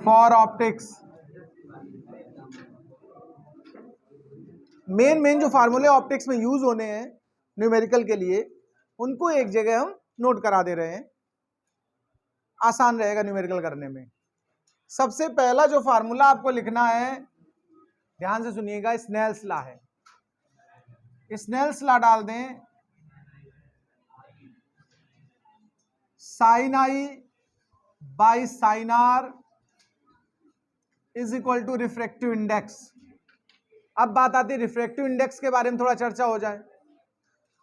For optics. Main जो फार्मूले optics में यूज होने हैं न्यूमेरिकल के लिए, उनको एक जगह हम नोट करा दे रहे हैं, आसान रहेगा न्यूमेरिकल करने में। सबसे पहला जो फार्मूला आपको लिखना है, ध्यान से सुनिएगा, स्नेल्स लॉ है। स्नेल्स लॉ डाल दें, sine i by sine r is equal to refractive index. अब बात आती है रिफ्रैक्टिव इंडेक्स के बारे में, थोड़ा चर्चा हो जाए।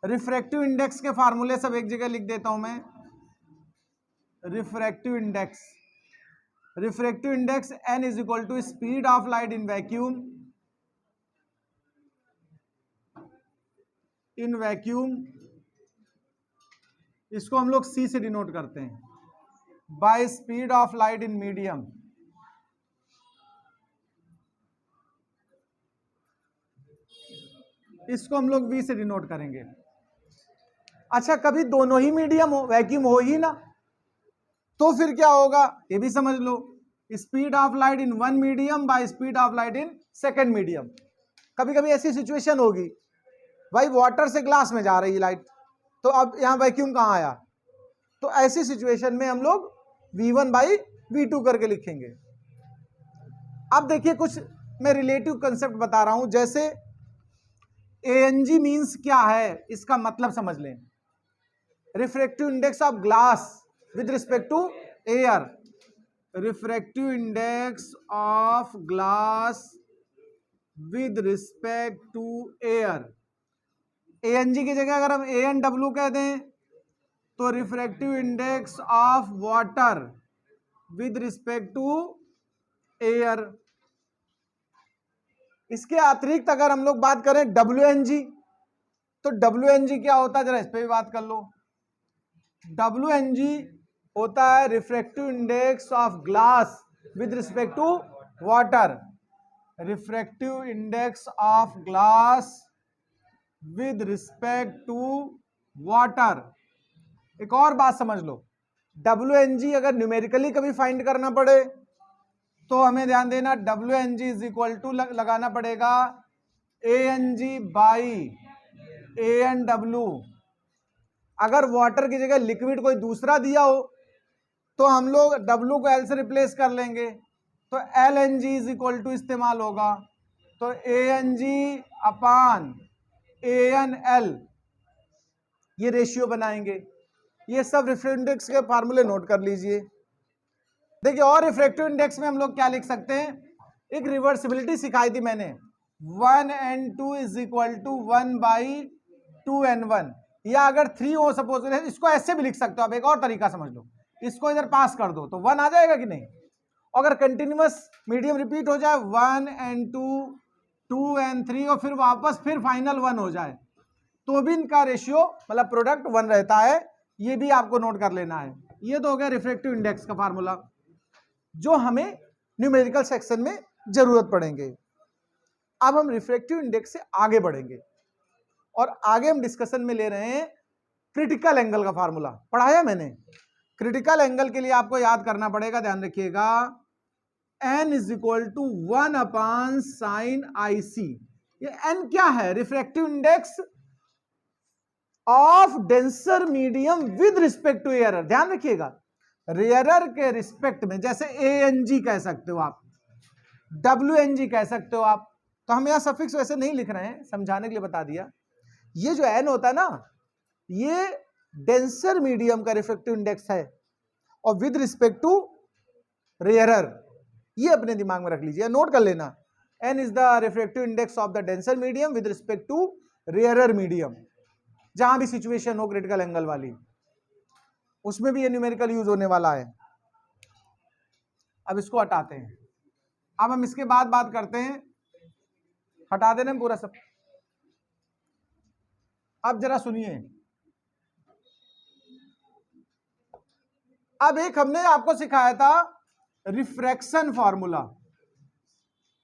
रिफ्रैक्टिव इंडेक्स के फार्मूले सब एक जगह लिख देता हूं मैं। Refractive index n is equal to speed of light in vacuum, इसको हम लोग c से डिनोट करते हैं, by speed of light in medium. इसको हम लोग v से डिनोट करेंगे। अच्छा, कभी दोनों ही मीडियम हो, वैक्यूम हो ही ना, तो फिर क्या होगा ये भी समझ लो, speed of light in one medium by speed of light in second medium. कभी कभी ऐसी सिचुएशन होगी, भाई वाटर से ग्लास में जा रही है लाइट, तो अब यहां वैक्यूम कहां आया, तो ऐसी सिचुएशन में हम लोग v1 बाई v2 करके लिखेंगे। अब देखिए, कुछ मैं रिलेटिव कंसेप्ट बता रहा हूं, जैसे ANG मींस क्या है, इसका मतलब समझ लें। Refractive index of glass with respect to air, refractive index of glass with respect to air. ANG की जगह अगर हम ANW कह दें तो refractive index of water with respect to air. इसके अतिरिक्त अगर हम लोग बात करें WNG, तो WNG क्या होता है, जरा इस पे भी बात कर लो। WNG होता है refractive index of glass with respect to water, refractive index of glass with respect to water. एक और बात समझ लो, WNG अगर न्यूमेरिकली कभी फाइंड करना पड़े तो हमें ध्यान देना, WNG इज इक्वल टू लगाना पड़ेगा ANG बाई ANW। अगर वाटर की जगह लिक्विड कोई दूसरा दिया हो तो हम लोग W को L से रिप्लेस कर लेंगे, तो LNG इज इक्वल टू इस्तेमाल होगा, तो ANG अपान ANL ये रेशियो बनाएंगे। ये सब रिफ्रैक्टिव इंडेक्स के फार्मूले नोट कर लीजिए। देखिए, और रिफ्रैक्टिव इंडेक्स में हम लोग क्या लिख सकते हैं, एक रिवर्सिबिलिटी सिखाई थी मैंने, 1n2 is equal to 1 by 2n1, या अगर 3 हो सपोज, इसको ऐसे भी लिख सकते हो आप, एक और तरीका समझ लो, इसको इधर पास कर दो तो 1 आ जाएगा कि नहीं। अगर कंटिन्यूअस मीडियम रिपीट हो जाए 1n2 2n3 और फिर वापस फिर फाइनल 1 हो जाए, तो भी इनका रेशियो मतलब प्रोडक्ट 1 रहता है, ये भी आपको नोट कर लेना है। ये तो हो गया रिफ्रैक्टिव इंडेक्स का फार्मूला, जो हमें न्यूमेरिकल सेक्शन में जरूरत पड़ेंगे। अब हम रिफ्रैक्टिव इंडेक्स से आगे बढ़ेंगे और आगे हम डिस्कशन में ले रहे हैं क्रिटिकल एंगल का फार्मूला। पढ़ाया मैंने, क्रिटिकल एंगल के लिए आपको याद करना पड़ेगा, ध्यान रखिएगा, n is equal to 1 upon sine IC। ये n क्या है, refractive index of denser medium with respect to air. ध्यान रखिएगा, रेयरर के रिस्पेक्ट में, जैसे ANG कह सकते हो आप, WNG कह सकते हो आप, तो हम यहां सफिक्स वैसे नहीं लिख रहे हैं, समझाने के लिए बता दिया। ये जो n होता है ना, ये डेंसर मीडियम का रिफ्रैक्टिव इंडेक्स है और विद रिस्पेक्ट टू रेयरर, ये अपने दिमाग में रख लीजिए, नोट कर लेना, n is the refractive index of the denser medium with respect to rarer medium. जहां भी सिचुएशन हो क्रिटिकल एंगल वाली, उसमें भी ये न्यूमेरिकल यूज होने वाला है। अब इसको हटाते हैं, अब हम इसके बाद बात करते हैं, हटा देने में पूरा सब। अब जरा सुनिए, अब एक हमने आपको सिखाया था refraction formula,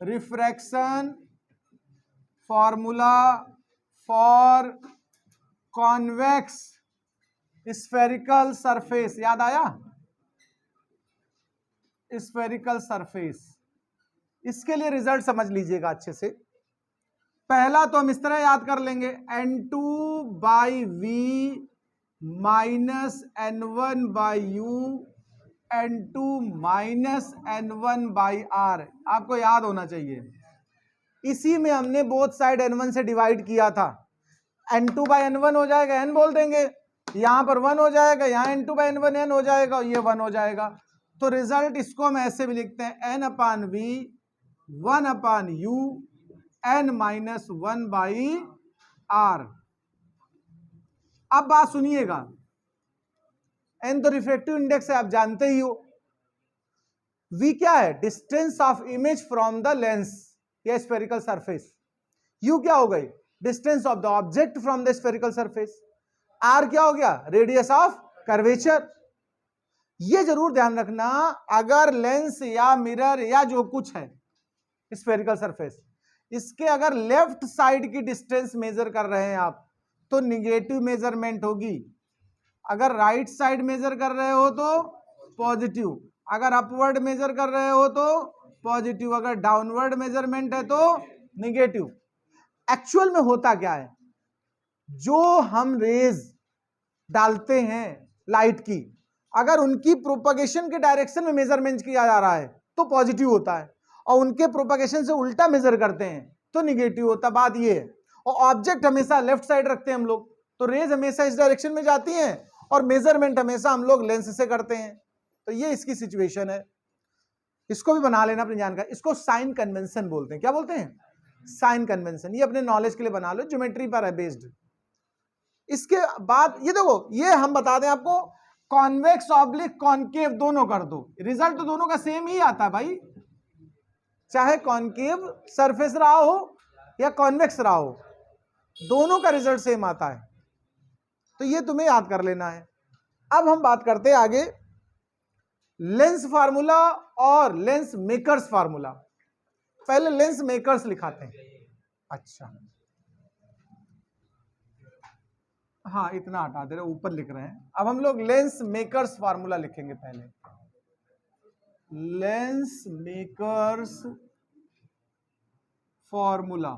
refraction formula for convex spherical surface, याद आया। Spherical surface. इसके लिए रिजल्ट समझ लीजिएगा अच्छे से। पहला तो हम इस तरह याद कर लेंगे, N2 by v minus N1 by u N2 minus N1 by r, आपको याद होना चाहिए। इसी में हमने बोथ साइड N1 से डिवाइड किया था, N2 बाई N1 हो जाएगा, N बोल देंगे, यहां पर 1 हो जाएगा, यहां N2 बाई N1 N हो जाएगा, ये 1 हो जाएगा। तो रिजल्ट इसको हम ऐसे भी लिखते हैं N upon v 1 upon u N minus 1 by r. अब बात सुनिएगा, N तो रिफ्रैक्टिव इंडेक्स है, आप जानते ही हो। V क्या है? Distance of image from the lens या स्फेरिकल सरफेस। U क्या हो गई? Distance of the object from the spherical surface. R क्या हो गया? Radius of curvature. ये जरूर ध्यान रखना, अगर लेंस या मिरर या जो कुछ है स्फेरिकल सरफेस, इसके अगर लेफ्ट साइड की डिस्टेंस मेजर कर रहे हैं आप, तो निगेटिव मेजरमेंट होगी। अगर राइट साइड मेजर कर रहे हो तो पॉजिटिव, अगर अपवर्ड मेजर कर रहे हो तो पॉजिटिव, अगर डाउनवर्ड मेजरमेंट है तो निगेटिव। एक्चुअल में होता क्या है, जो हम रेज डालते हैं लाइट की, अगर उनकी प्रोपगेशन के डायरेक्शन में मेजरमेंट किया जा रहा है तो पॉजिटिव होता है, और उनके प्रोपगेशन से उल्टा मेजर करते हैं तो निगेटिव होता है। बात ये है, और ऑब्जेक्ट हमेशा लेफ्ट साइड रखते हैं हम लोग, तो रेज हमेशा इस डायरेक्शन में जाती हैं, और मेजरमेंट हमेशा हम लोग लेंस से करते हैं। तो ये इसकी सिचुएशन है। इसको भी बना लेना अपनी जानकारी। इसको साइन कन्वेंशन बोलते हैं। क्या बोलते हैं? Sign convention. ये अपने नॉलेज के लिए बना लो, ज्योमेट्री पर है बेस्ड। इसके बाद ये देखो, ये हम बता दें आपको, कॉन्वेक्स ऑब्लिक कॉनकेव दोनों कर दो, रिजल्ट तो दोनों का सेम ही आता है भाई, चाहे कॉनकेव सरफेस रहा हो या कॉन्वेक्स रहा हो, दोनों का रिजल्ट सेम आता है। तो ये तुम्हें याद कर लेना है। अब हम बात करते हैं आगे लेंस फार्मूला और लेंस मेकर्स फार्मूला। पहले लेंस मेकर्स लिखाते हैं। अच्छा हाँ, इतना हटा दे रहे, ऊपर लिख रहे हैं। अब हम लोग लेंस मेकर्स फार्मूला लिखेंगे। पहले लेंस मेकर्स फॉर्मूला।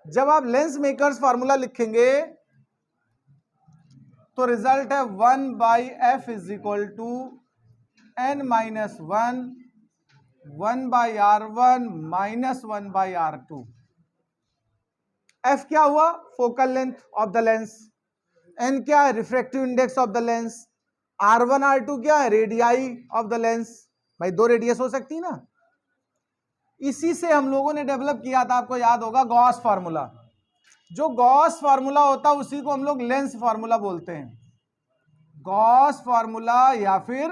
जब आप लेंस मेकर्स फार्मूला लिखेंगे तो रिजल्ट है 1 by f is equal to n minus 1 by R1 minus 1 by R2। F क्या हुआ? Focal length of the lens. N क्या है? Refractive index of the lens. R1 R2 क्या है? Radii of the lens. भाई दो radius हो सकती ना। इसी से हम लोगों ने डेवलप किया था, आपको याद होगा, गॉस फार्मूला। जो गॉस फार्मूला होता है उसी को हम लोग लेंस फार्मूला बोलते हैं। गॉस फार्मूला या फिर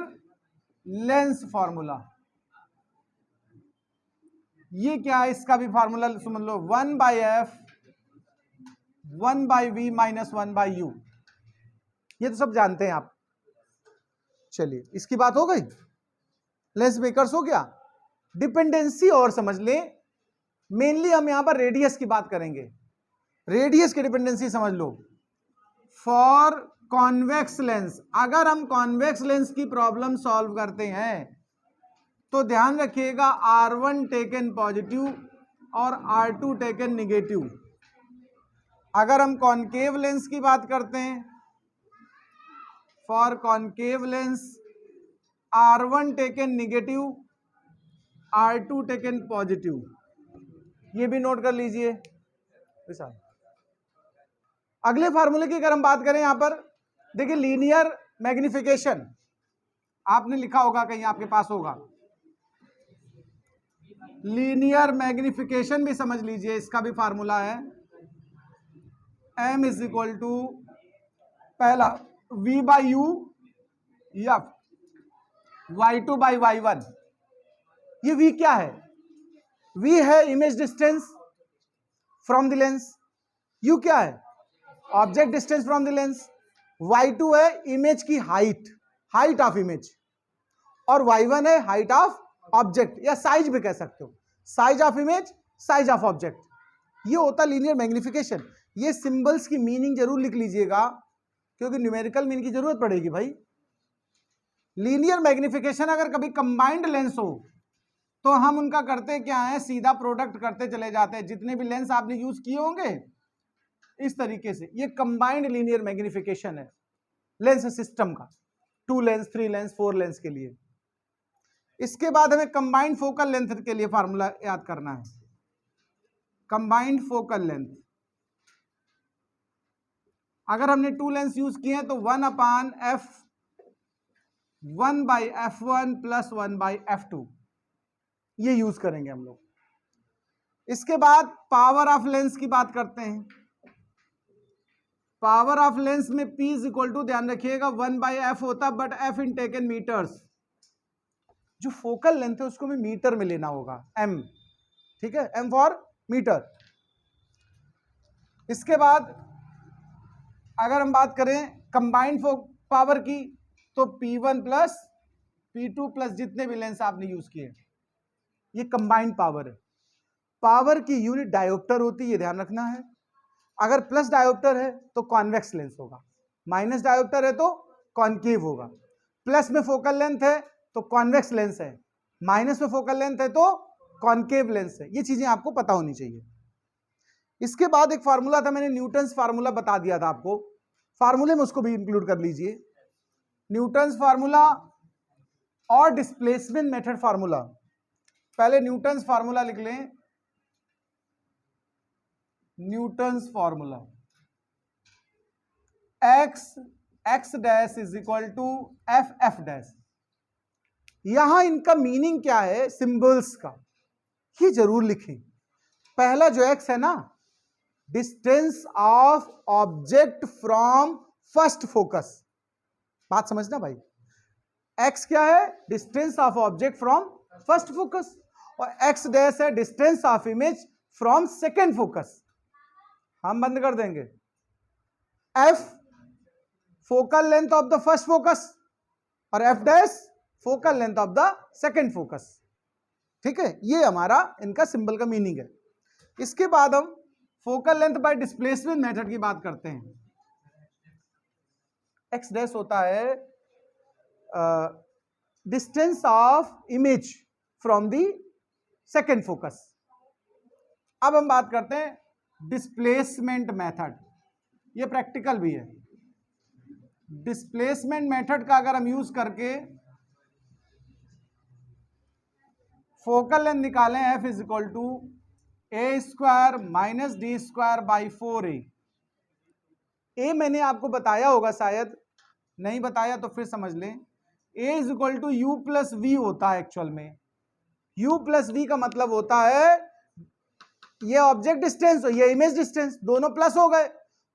लेंस फार्मूला। ये क्या है? इसका भी फार्मूला समझ लो, 1 by f 1 by v minus 1 by u. ये तो सब जानते हैं आप। चलिए, इसकी बात हो गई, लेंस मेकर्स हो गया। डिपेंडेंसी और समझ लें, मेनली हम यहां पर रेडियस की बात करेंगे। रेडियस की डिपेंडेंसी समझ लो। फॉर कॉन्वेक्स लेंस, अगर हम कॉन्वेक्स लेंस की प्रॉब्लम सॉल्व करते हैं तो ध्यान रखिएगा R1 टेकन पॉजिटिव और R2 टेकन निगेटिव। अगर हम कॉनकेव लेंस की बात करते हैं, for concave lens R1 taken negative, R2 taken positive. ये भी नोट कर लीजिए। अगले फार्मूले की अगर हम बात करें, यहां पर देखिए, लीनियर मैग्निफिकेशन आपने लिखा होगा, कहीं आपके पास होगा। लीनियर मैग्निफिकेशन भी समझ लीजिए, इसका भी फार्मूला है m इज इक्वल टू पहला v बाई यू या y2 बाई y1। ये v क्या है? v है image distance from the lens. u क्या है? Object distance from the lens. y2 है इमेज की हाइट, हाइट ऑफ इमेज, और y1 है हाइट ऑफ ऑब्जेक्ट, या साइज भी कह सकते हो, size of image, size of object. ये होता लीनियर मैग्निफिकेशन। ये सिंबल्स की मीनिंग जरूर लिख लीजिएगा, क्योंकि न्यूमेरिकल मीनिंग की जरूरत पड़ेगी भाई। लीनियर मैग्निफिकेशन अगर कभी कंबाइंड लेंस हो तो हम उनका करते क्या है, सीधा प्रोडक्ट करते चले जाते हैं। जितने भी लेंस आपने यूज किए होंगे इस तरीके से, ये कंबाइंड लीनियर मैग्निफिकेशन है लेंस सिस्टम का, 2 लेंस 3 लेंस 4 लेंस के लिए। इसके बाद हमें कंबाइंड फोकल लेंथ के लिए फार्मूला याद करना है। कंबाइंड फोकल लेंथ, अगर हमने 2 लेंस यूज किए हैं तो 1/f1 प्लस 1/f2 ये यूज करेंगे हम लोग। इसके बाद पावर ऑफ लेंस की बात करते हैं। पावर ऑफ लेंस में P इज इक्वल टू, ध्यान रखिएगा, 1/f होता, but f in taken metres. जो फोकल लेंथ है उसको भी मीटर में लेना होगा, m, ठीक है, m फॉर मीटर। इसके बाद अगर हम बात करें कंबाइंड पावर की तो P1 प्लस P2 प्लस जितने भी लेंस आपने यूज किए, ये कंबाइंड पावर है। पावर की यूनिट डायोप्टर होती है, ये ध्यान रखना है। अगर प्लस डायोप्टर है तो कॉन्वेक्स लेंस होगा, माइनस डायोप्टर है तो कॉन्केव होगा। प्लस में फोकल लेंथ है तो कॉन्वेक्स लेंस है, माइनस में फोकल लेंथ है तो कॉन्केव लेंस है। ये चीजें आपको पता होनी चाहिए। इसके बाद एक फार्मूला था, मैंने न्यूटन्स फार्मूला बता दिया था आपको, फार्मूले में उसको भी इंक्लूड कर लीजिए। न्यूटन्स फार्मूला और डिस्प्लेसमेंट मेथड फार्मूला। पहले न्यूटन्स फार्मूला लिख लें, Newton's formula, x dash is equal to f dash. यहां इनका मीनिंग क्या है, सिंबल्स का, ये जरूर लिखें। पहला जो x है ना, distance of object from first focus, बात समझना भाई। x क्या है, distance of object from first focus, और x डैश है distance of image from second focus. हम बंद कर देंगे। f focal length of the first focus और f dash focal length of the second focus, ठीक है, ये हमारा इनका सिंबल का मीनिंग है। इसके बाद हम focal length bye displacement method की बात करते हैं। x डैश होता है distance of image from the second focus. अब हम बात करते हैं डिस्प्लेसमेंट मेथड, ये प्रैक्टिकल भी है। डिस्प्लेसमेंट मेथड का अगर हम यूज करके फोकल लेंथ निकालें, f is equal to a square minus d square by 4a। a मैंने आपको बताया होगा, शायद नहीं बताया तो फिर समझ लें। a is equal to u plus v होता है। एक्चुअल में u प्लस वी का मतलब होता है ये ऑब्जेक्ट डिस्टेंस, ये इमेज डिस्टेंस, दोनों प्लस हो गए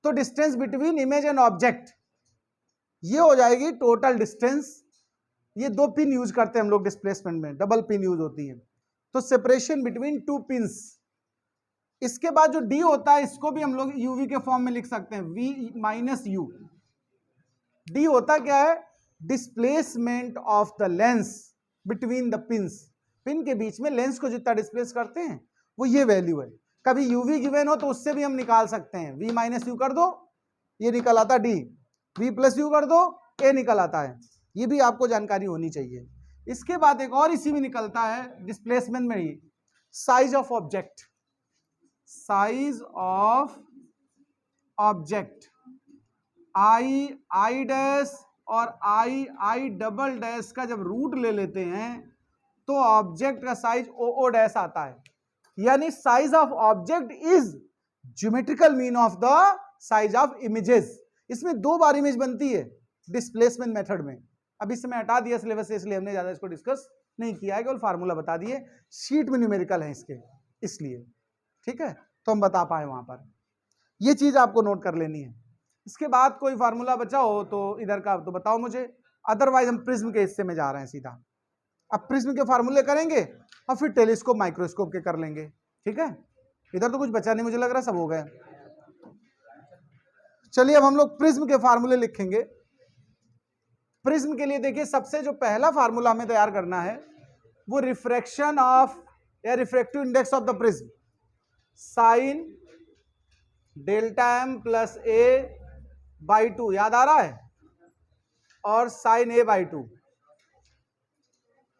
तो distance between image and object, ये हो जाएगी टोटल डिस्टेंस। ये 2 पिन यूज करते हैं हम लोग डिस्प्लेसमेंट में, डबल पिन यूज होती है, तो सेपरेशन बिटवीन 2 पिंस। इसके बाद जो d होता है इसको भी हम लोग uv के फॉर्म में लिख सकते हैं, v माइनस u। d होता क्या है, displacement of the lens between the pins. Pin के बीच में लेंस को जितना डिस्प्लेस करते हैं वो ये वैल्यू है। कभी uv गिवन हो तो उससे भी हम निकाल सकते हैं, v माइनस यू कर दो ये निकल आता d, v प्लस यू कर दो a निकल आता है। ये भी आपको जानकारी होनी चाहिए। इसके बाद एक और इसी में निकलता है डिस्प्लेसमेंट में ही, size of object. Size of object, I dash और आई डबल डैश का जब रूट ले लेते हैं तो ऑब्जेक्ट का साइज ओ डैश आता है। यानी size of object is geometrical mean of the size of images. इसमें 2 बार इमेज बनती है डिस्प्लेसमेंट मेथड में। अब इससे मैं हटा दिया सिलेबस से, इसलिए हमने ज्यादा इसको डिस्कस नहीं किया है, केवल फार्मूला बता दिए। शीट में न्यूमेरिकल है इसके, इसलिए ठीक है, तो हम बता पाए वहां पर। ये चीज आपको नोट कर लेनी है। इसके बाद कोई फार्मूला बचा हो तो इधर का तो बताओ मुझे, अदरवाइज हम प्रिज्म के हिस्से में जा रहे हैं सीधा। अब प्रिज्म के फार्मूले करेंगे और फिर टेलीस्कोप माइक्रोस्कोप के कर लेंगे, ठीक है। इधर तो कुछ बचा नहीं, मुझे लग रहा सब हो गए। चलिए अब हम लोग प्रिज्म के फार्मूले लिखेंगे। प्रिज्म के लिए देखिए, सबसे जो पहला फार्मूला हमें तैयार करना है वो रिफ्रैक्शन ऑफ या refractive index of the prism, sine delta m plus a by 2, याद आ रहा है, और साइन ए बाई 2।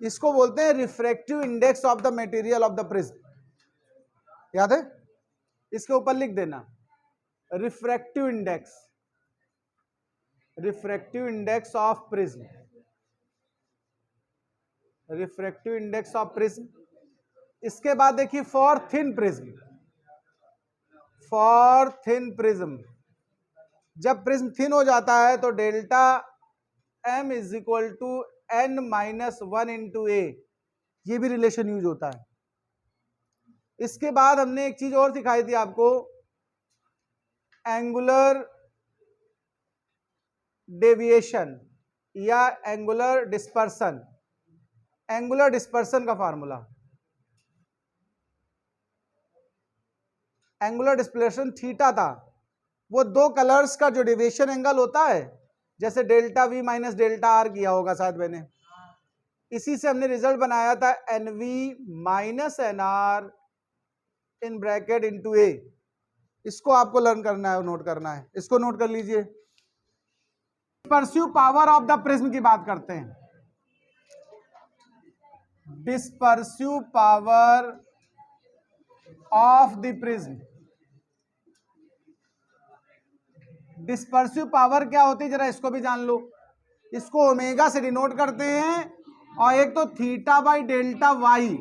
इसको बोलते हैं refractive index of the material of the prism, याद है? इसके ऊपर लिख देना refractive index, refractive index of prism, refractive index of prism. इसके बाद देखिए for thin prism, for thin prism, जब प्रिज्म थिन हो जाता है तो delta m is equal to n-1 into a, ये भी रिलेशन यूज होता है। इसके बाद हमने एक चीज और सिखाई थी आपको, एंगुलर डेविएशन या एंगुलर डिस्पर्सन। एंगुलर डिस्पर्सन का फार्मूला, एंगुलर डिस्प्लेसमेंट थीटा था, वो दो कलर्स का जो डेविएशन एंगल होता है, जैसे delta we minus delta R किया होगा शायद मैंने, इसी से हमने रिजल्ट बनाया था N V minus N R in bracket into A. इसको आपको लर्न करना है, नोट करना है, इसको नोट कर लीजिए। Dispersive power of the prism की बात करते हैं, dispersive power of the prism. Dispersive power क्या होती है, जरा इसको भी जान लो। इसको ओमेगा से डिनोट करते हैं, और एक तो थीटा बाई डेल्टा वाई,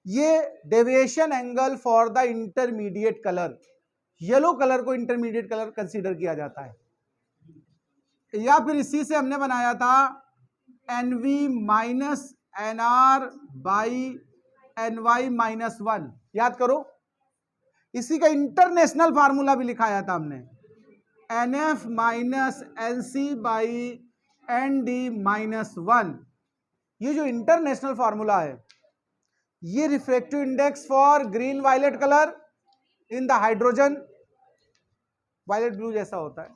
ये deviation angle for the intermediate colour. Yellow colour को इंटरमीडिएट कलर कंसीडर किया जाता है। या फिर इसी से हमने बनाया था N V minus N r by n y minus 1, याद करो। इसी का इंटरनेशनल फार्मूला भी लिखाया था हमने, n f minus n c by n d minus 1। ये जो इंटरनेशनल फार्मूला है, ये refractive index for green violet colour in the hydrogen, violet blue जैसा होता है।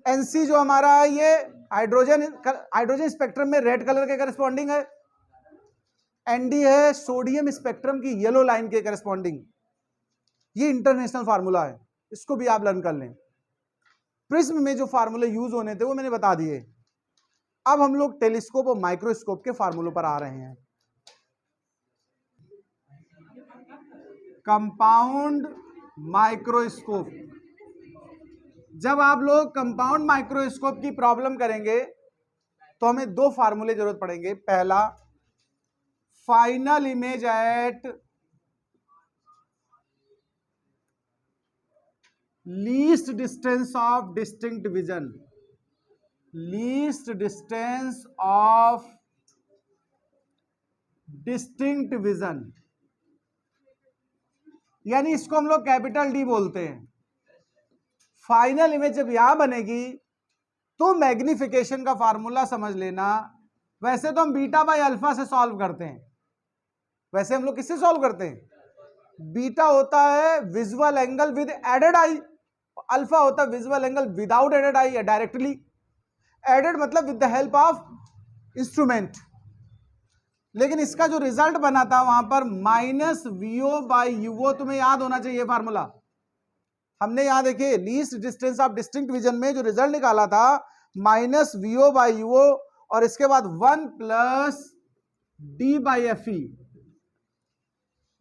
एनसी जो हमारा है, ये हाइड्रोजन स्पेक्ट्रम में रेड कलर के करस्पॉन्डिंग है। एनडी है सोडियम स्पेक्ट्रम की येलो लाइन के करस्पॉन्डिंग। ये इंटरनेशनल फार्मूला है, इसको भी आप लर्न कर लें। प्रिज्म में जो फार्मूले यूज होने थे वो मैंने बता दिए। अब हम लोग टेलीस्कोप और माइक्रोस्कोप के फार्मूलों पर आ रहे हैं। कंपाउंड माइक्रोस्कोप, जब आप लोग कंपाउंड माइक्रोस्कोप की प्रॉब्लम करेंगे तो हमें दो फार्मूले जरूरत पड़ेंगे। पहला, final image at least distance of distinct vision, least distance of distinct vision, यानी इसको हम लोग कैपिटल डी बोलते हैं। फाइनल इमेज जब यहां बनेगी तो मैग्निफिकेशन का फार्मूला समझ लेना। वैसे तो हम बीटा बाई अल्फा से सॉल्व करते हैं, वैसे हम लोग किससे सॉल्व करते हैं? बीटा होता है visual angle with aided eye, alpha होता है visual angle without aided eye या डायरेक्टली एडेड, मतलब with the help of instrument. लेकिन इसका जो रिजल्ट बना था वहां पर माइनस वीओ बाई यूओ, तुम्हें याद होना चाहिए फार्मूला। हमने यहां देखिए least distance of distinct vision में जो रिजल्ट निकाला था माइनस वीओ बाई यूओ, और इसके बाद 1 plus D by f e,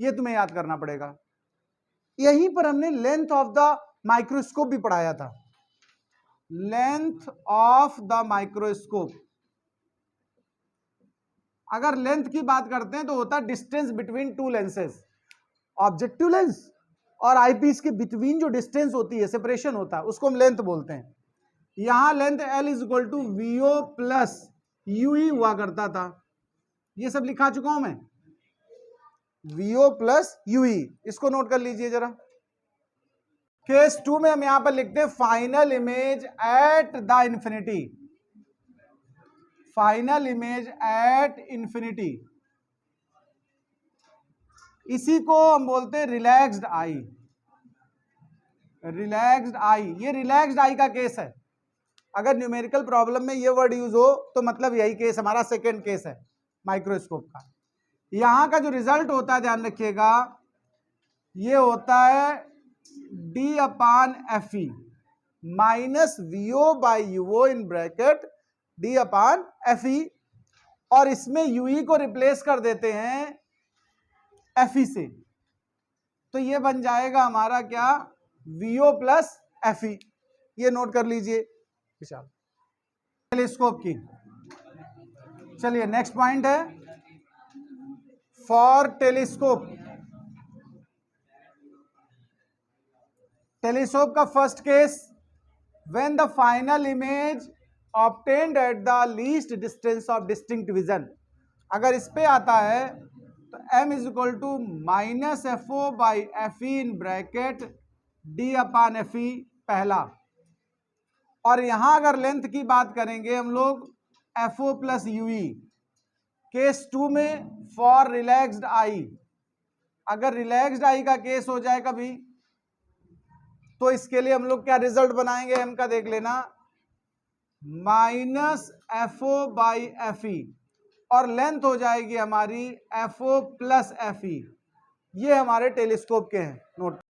ये तुम्हें याद करना पड़ेगा। यहीं पर हमने लेंथ ऑफ द माइक्रोस्कोप भी पढ़ाया था, लेंथ ऑफ द माइक्रोस्कोप। अगर लेंथ की बात करते हैं तो होता है distance between two lenses, objective lens और आईपीस के बिटवीन जो डिस्टेंस होती है, सेपरेशन होता है, उसको हम लेंथ बोलते हैं। यहां length L is equal to v o plus u e हुआ करता था, ये सब लिखा चुका हूं मैं, वीओ प्लस यूई, इसको नोट कर लीजिए जरा। केस 2 में हम यहां पर लिखते हैं final image at the infinity, final image at infinity, इसी को हम बोलते हैं रिलैक्स्ड आई, रिलैक्स्ड आई। ये रिलैक्स्ड आई का केस है। अगर न्यूमेरिकल प्रॉब्लम में ये वर्ड यूज हो तो मतलब यही केस हमारा सेकेंड केस है माइक्रोस्कोप का। यहां का जो रिजल्ट होता है ध्यान रखिएगा, ये होता है d upon f e minus v o by u o in bracket d upon f e. और इसमें यूई को रिप्लेस कर देते हैं एफई से, तो ये बन जाएगा हमारा क्या, वीओ प्लस एफई। ये नोट कर लीजिए टेलीस्कोप की। चलिए नेक्स्ट पॉइंट है फॉर टेलीस्कोप। टेलीस्कोप का first case, when the final image obtained at the least distance of distinct vision. अगर इस पे आता है तो m is equal to minus f o by f e in bracket d upon f e पहला, और यहां अगर लेंथ की बात करेंगे हम लोग f o plus u e. Case 2 में फॉर रिलैक्स्ड आई, अगर रिलैक्स्ड आई का केस हो जाए कभी तो इसके लिए हम लोग क्या रिजल्ट बनाएंगे, m का देख लेना, minus f o by f e, और लेंथ हो जाएगी हमारी f o plus f e. ये हमारे टेलीस्कोप के हैं, नोट।